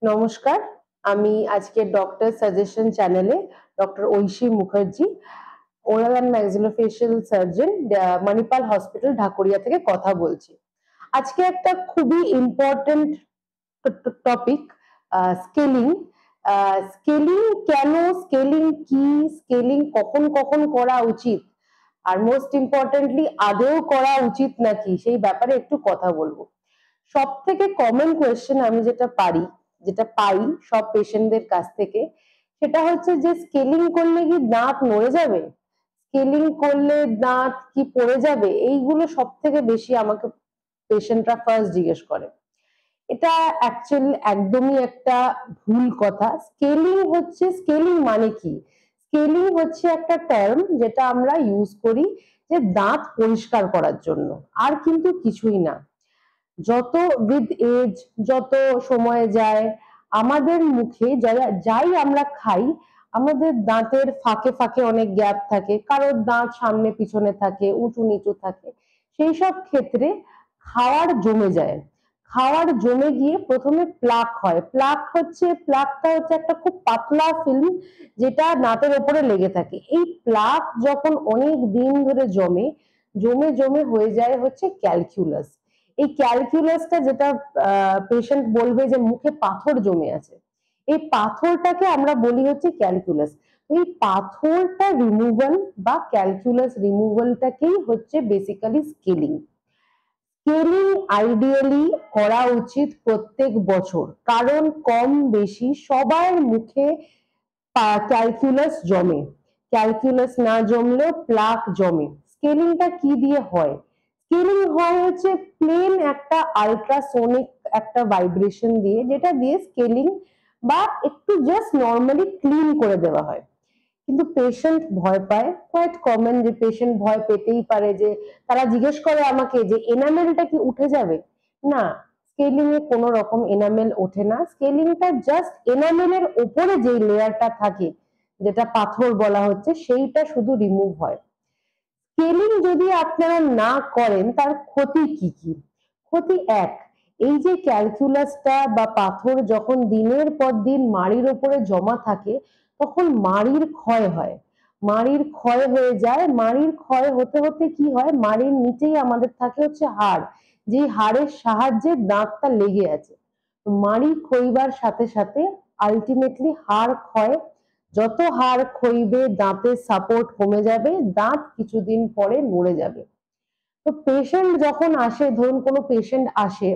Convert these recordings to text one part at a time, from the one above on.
নমস্কার, আমি আজকে ডক্টর সাজেশন চ্যানেলে doctor Oishi Mukherjee, oral and maxillofacial surgeon, Manipal hospital, Dhakuria থেকে কথা বলছি। আজকে একটা খুবই ইম্পর্টেন্ট টপিক, স্কেলিং। স্কেলিং কেন, স্কেলিং কি, স্কেলিং কখন কখন করা উচিত, আর মোস্ট ইম্পর্টেন্টলি আদৌ করা উচিত নাকি, সেই ব্যাপারে একটু কথা বলবো। সব থেকে কমন কোয়েশ্চেন আমি যেটা পাই সব পেশেন্টদের কাছ থেকে, সেটা হচ্ছে যে স্কেলিং করলে কি দাঁত নড়ে যাবে, স্কেলিং করলে দাঁত কি পড়ে যাবে, এইগুলো সব থেকে বেশি আমাকে পেশেন্টরা ফার্স্ট জিজ্ঞেস করে। এটা অ্যাকচুয়ালি একদমই একটা ভুল কথা। স্কেলিং মানে কি? স্কেলিং হচ্ছে একটা টার্ম যেটা আমরা ইউজ করি যে দাঁত পরিষ্কার করার জন্য, আর কিন্তু কিছুই না। যত উইথ এজ, যত সময় যায়, আমাদের মুখে যাই আমরা খাই, আমাদের দাঁতের ফাঁকে ফাঁকে অনেক গ্যাপ থাকে, কারোর দাঁত সামনে পিছনে থাকে, উঁচু নিচু থাকে। সেই সব ক্ষেত্রে খাওয়ার জমে যায়, খাওয়ার জমে গিয়ে প্রথমে প্লাক হয়। প্লাকটা হচ্ছে একটা খুব পাতলা ফিল্ম যেটা দাঁতের ওপরে লেগে থাকে। এই প্লাক যখন অনেক দিন ধরে জমে জমে জমে হয়ে যায় হচ্ছে ক্যালকুলাস। এই ক্যালকুলাসটা যেটা পেশেন্ট বলবে যে মুখে পাথর জমে আছে, এই পাথরটাকে আমরা বলি হচ্ছে ক্যালকুলাস। এই পাথরটা রিমুভাল বা ক্যালকুলাস রিমুভালটাকেই হচ্ছে বেসিক্যালি স্কেলিং। স্কেলিং আইডিয়ালি করা উচিত প্রত্যেক বছর, কারণ কম বেশি সবার মুখে ক্যালকুলাস জমে। ক্যালকুলাস না জমলেও প্লাক জমে। স্কেলিংটা কি দিয়ে হয়? স্কেলিং হয় হচ্ছে প্লেন একটা আল্ট্রাসোনিক একটা ভাইব্রেশন দিয়ে, যেটা দিয়ে স্কেলিং বা একটু জাস্ট নর্মালি ক্লিন করে দেওয়া হয়। কিন্তু পেশেন্ট ভয় পায়, কোয়াইট কমন যে পেশেন্ট ভয় পেতেই পারে, যে তারা জিজ্ঞেস করে আমাকে যে এনামেলটা কি উঠে যাবে। না, স্কেলিং এ কোনো রকম এনামেল ওঠে না। স্কেলিংটা জাস্ট এনামেলের ওপরে যে লেয়ারটা থাকে, যেটা পাথর বলা হচ্ছে, সেইটা শুধু রিমুভ হয়। স্কেলিং যদি আপনারা না করেন তার ক্ষতি কি কি? ক্ষতি এক, এই যে ক্যালকুলাসটা বা পাথর যখন দিনের পর দিন মাড়ির ওপরে জমা থাকে, তখন মাড়ির ক্ষয় হয়, মাড়ির ক্ষয় হয়ে যায়। মাড়ির ক্ষয় হতে হতে কি হয়, মাড়ির নিচেই আমাদের থাকে হচ্ছে হাড়, যে হাড়ের সাহায্যে দাঁতটা লেগে আছে। মাড়ি ক্ষয়বার সাথে সাথে আলটিমেটলি হাড় ক্ষয়। যত হাড় ক্ষয়বে দাঁতের সাপোর্ট কমে যাবে, দাঁত কিছুদিন পরে নড়ে যাবে। তো পেশেন্ট যখন আসে, ধরুন কোনো পেশেন্ট আসে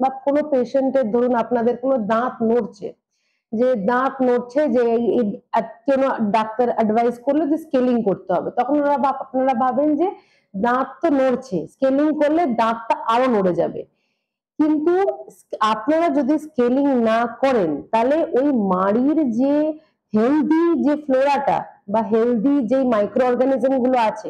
বা কোনো পেশেন্টের ধরুন আপনাদের কোনো দাঁত নড়ছে, যে দাঁত নড়ছে, যে কোনো ডাক্তার অ্যাডভাইস করলো যে স্কেলিং করতে হবে, তখন আপনারা ভাবেন যে দাঁত তো নড়ছে, স্কেলিং করলে দাঁতটা আরো নড়ে যাবে। কিন্তু আপনারা যদি স্কেলিং না করেন, তাহলে ওই মাড়ির যে হেলদি যে ফ্লোরাটা বা হেলদি যে মাইক্রো অর্গানিজম গুলো আছে,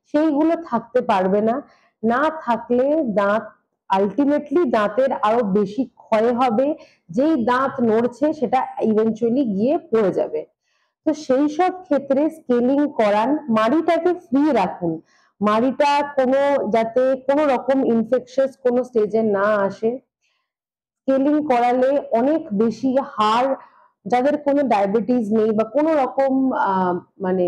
সেইগুলো থাকতে পারবে না। না থাকলে দাঁত আলটিমেটলি দাঁতের আরো বেশি ক্ষয় হবে, যেই দাঁত নড়ছে সেটা ইভেনচুয়ালি গিয়ে পড়ে যাবে। তো সেই সব ক্ষেত্রে স্কেলিং করান, মাড়িটাকে ফ্রি রাখুন, মাড়িটা কোনো যাতে কোনো রকম ইনফেকশাস কোনো স্টেজে না আসে। স্কেলিং করালে অনেক বেশি হাড়, যাদের কোনো ডায়াবেটিস নেই বা কোনো রকম মানে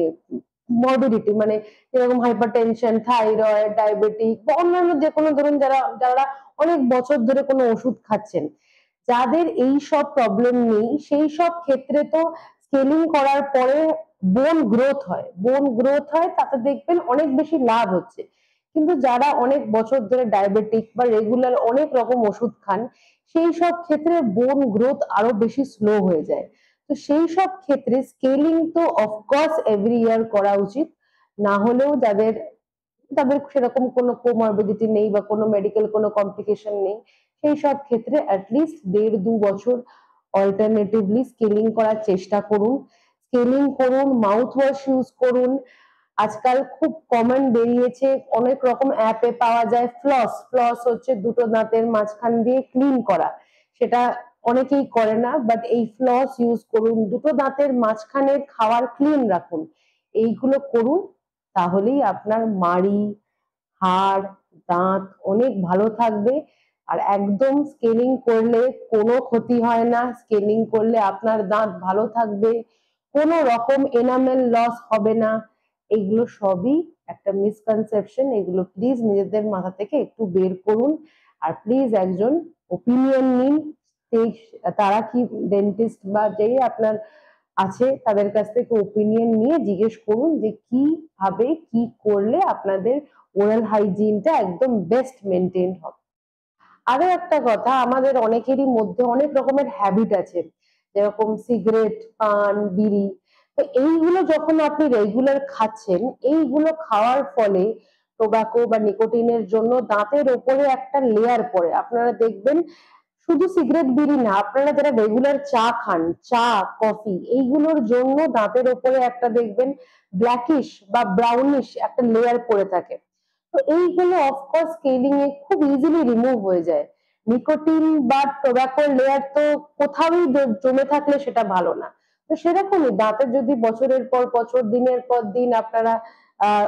মরবিডিটি, মানে যেরকম হাইপারটেনশন, থাইরয়েড, ডায়াবেটিক বা অন্যান্য যে কোনো, ধরুন যারা যারা অনেক বছর ধরে কোনো ওষুধ খাচ্ছেন, যাদের এই সব প্রবলেম নেই, সেই সব ক্ষেত্রে তো স্কেলিং করার পরে বোন গ্রোথ হয়, তাতে দেখবেন অনেক বেশি লাভ হচ্ছে। কিন্তু যারা অনেক বছর ধরে ডায়াবেটিক বা রেগুলার অনেক রকম ওষুধ খান, সেই সব ক্ষেত্রে বোন গ্রোথ আরো বেশি স্লো হয়ে যায়। তো সেই সব ক্ষেত্রে স্কেলিং তো অফকোর্স এভরি ইয়ার করা উচিত। না হলেও যাদের তাদের সেরকম কোনো কোমরবিডিটি নেই বা কোনো মেডিকেল কোনো কমপ্লিকেশন নেই, সেই সব ক্ষেত্রে অ্যাটলিস্ট 1.5-2 বছর অল্টারনেটিভলি স্কেলিং করার চেষ্টা করুন। স্কেলিং করুন, মাউথ ওয়াশ ইউজ করুন। আজকাল খুব কমন বেরিয়েছে, অনেক রকম অ্যাপে পাওয়া যায় ফ্লস হচ্ছে দুটো দাঁতের মাঝখান দিয়ে ক্লিন করা। সেটা অনেকেই করে না, বাট এই ফ্লস ইউজ করুন, দুটো দাঁতের মাঝখানের খাওয়ার ক্লিন রাখুন, এইগুলো করুন। তাহলেই আপনার মাড়ি, হাড়, দাঁত অনেক ভালো থাকবে। আর একদম স্কেলিং করলে কোনো ক্ষতি হয় না, স্কেলিং করলে আপনার দাঁত ভালো থাকবে, কোনো রকম এনামেল লস হবে না, এগুলো সবই একটা মিসকনসেপশন। এগুলো প্লিজ নিজেদের মাথা থেকে একটু বের করুন, আর প্লিজ একজন ওপিনিয়ন নিন। তারা কি ডেন্টিস্ট বা যেই আপনার আছে তাদের কাছ থেকে ওপিনিয়ন নিয়ে জিজ্ঞেস করুন যে কিভাবে কি করলে আপনাদের ওরাল হাইজিনটা একদম বেস্ট মেনটেন হবে। আরো একটা কথা, আমাদের অনেকেরই মধ্যে অনেক রকমের হ্যাবিট আছে, যেরকম সিগারেট, পান, বিড়ি। তো এইগুলো যখন আপনি রেগুলার খাচ্ছেন, এইগুলো খাওয়ার ফলে টোবাকো বা নিকোটিনের জন্য দাঁতের ওপরে একটা লেয়ার পড়ে। আপনারা দেখবেন শুধু সিগারেট, বিড়ি না, আপনারা যারা রেগুলার চা খান, চা, কফি, এইগুলোর জন্য দাঁতের ওপরে একটা দেখবেন ব্ল্যাকিশ বা ব্রাউনিশ একটা লেয়ার পড়ে থাকে। তো এইগুলো অফকোর্স স্কেলিং এ খুব ইজিলি রিমুভ হয়ে যায়। নিকোটিন বা টোবাকোর লেয়ার তো কোথাওই জমে থাকলে সেটা ভালো না। তো সেরকমই দাঁতের যদি বছরের পর বছর, দিনের পর দিন আপনারা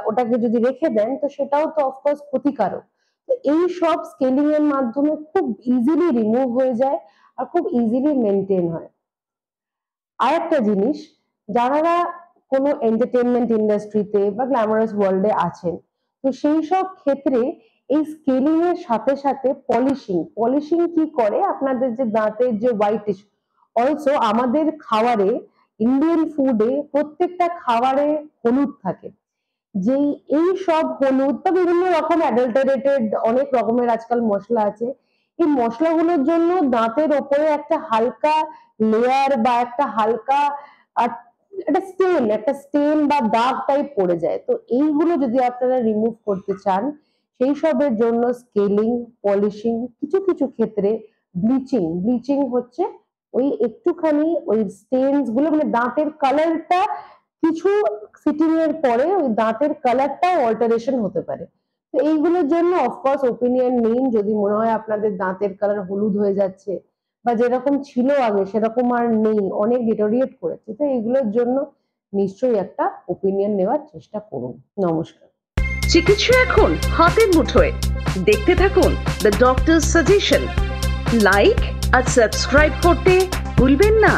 ওটাকে যদি রেখে দেন, তো সেটাও তো অফকোর্স ক্ষতিকারক। তো এই সব স্কেলিং এর মাধ্যমে খুব ইজিলি রিমুভ হয়ে যায় আর খুব ইজিলি মেনটেন হয়। আরেকটা জিনিস, যারা কোনো এন্টারটেনমেন্ট ইন্ডাস্ট্রিতে বা গ্ল্যামারাস ওয়ার্ল্ডে আছেন, তো সেই সব ক্ষেত্রে এই স্কেলিং এর সাথে সাথে পলিশিং কি করে, আপনাদের যে দাঁতের যে হোয়াইট, অলসো আমাদের খাবারে, ইন্ডিয়ান ফুডে প্রত্যেকটা খাবারে হলুদ থাকে। যেই এই সব হলুদ বা বিভিন্ন রকম অ্যাডাল্টারেটেড অনেক রকমের আজকাল মশলা আছে, এই মশলাগুলোর জন্য দাঁতের ওপরে একটা হালকা লেয়ার বা একটা হালকা একটা স্টেন বা দাগ টাইপ পড়ে যায়। তো এইগুলো যদি আপনারা রিমুভ করতে চান, সেই সবের জন্য স্কেলিং, পলিশিং, কিছু কিছু ক্ষেত্রে ব্লিচিং হচ্ছে ওই একটুখানি ওই স্টেনস গুলো, মানে দাঁতের কালারটা কিছু সিটিং এর পরে ওই দাঁতের কালারটাও অল্টারেশন হতে পারে। তো এইগুলোর জন্য অফকোর্স ওপিনিয়ন নিন। যদি মনে হয় আপনাদের দাঁতের কালার হলুদ হয়ে যাচ্ছে বা যেরকম ছিল আগে সেরকম আর নেই, অনেক ডিটোরিয়েট করেছে, তো এইগুলোর জন্য নিশ্চয়ই একটা ওপিনিয়ন নেওয়ার চেষ্টা করুন। নমস্কার। চিকিৎসা এখন হাতের মুঠোয়। দেখতে থাকুন দ্য ডক্টর সাজেশন। লাইক আর সাবস্ক্রাইব করতে ভুলবেন না।